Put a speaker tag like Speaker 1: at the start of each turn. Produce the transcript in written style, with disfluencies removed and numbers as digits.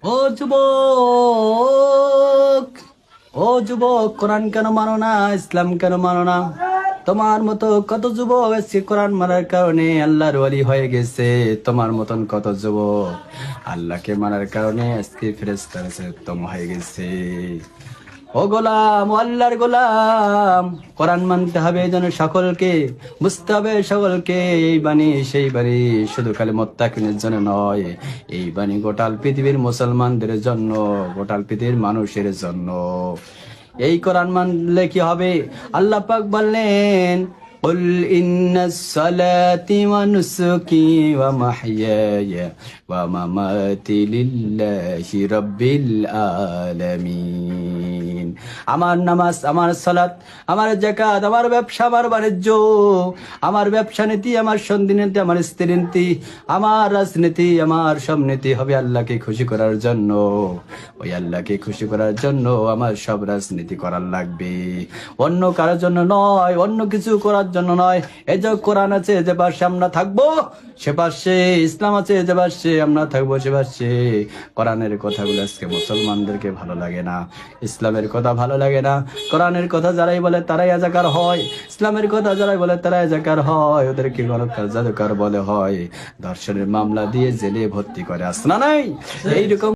Speaker 1: ও যুবক, ও যুবক, কোরআন কেন মানো না? ইসলাম কেন মানো না? তোমার মতো কত যুবক আজকে কোরআন মানার কারণে আল্লাহর ওয়ালি হয়ে গেছে। তোমার মতন কত যুবক আল্লাহকে মানার কারণে আজকে ফেরেশতার উত্তম হয়ে গেছে। ও গোলাম, ও আল্লাহর গোলাম, কোরআন মানতে হবে যেন সকলকে, বুঝতে হবে সকলকে। এই বাণী সেই বাণী শুধু খালি মুত্তাকিনের জন্য নয়, এই বাণী গোটাল পৃথিবীর মুসলমানদের জন্য, গোটাল পৃথিবীর মানুষের জন্য। এই কোরআন মানলে কি হবে? আল্লাহ পাক বললেন, قل إن الصلاة ونسكي ومحياي ومماتي لله رب العالمين। আমার নামাজ, আমার সালাত, আমার যাকাত, আমার ব্যবসা, আমার বাণিজ্য, আমার ব্যবসা নীতি, আমার সন্ধি নীতি, আমার স্ত্রী নীতি, আমার রাজনীতি, আমার সব নীতি হবে আল্লাহকে খুশি করার জন্য। ওই আল্লাহকে খুশি করার জন্য আমার সব রাজনীতি করার লাগবে, অন্য কারোর জন্য নয়, অন্য কিছু করার জন্য নয়। এই যে কোরআন আছে যে পাশে আমরা থাকবো, সে পাশে ইসলাম আছে যে পাশে আমরা থাকবো, সে পাশে। কোরআনের কথাগুলো আজকে মুসলমানদেরকে ভালো লাগে না, ইসলামের কথা ভালো লাগে না। কোরআনের কথা যারাই বলে তারাই রাজাকার হয়, ইসলামের কথা যারাই বলে তারাই রাজাকার হয়। ওদেরকে গণকার জাদুকার বলে হয়, ধর্ষণের মামলা দিয়ে জেলে ভর্তি করে, আসনা নাই এইরকম।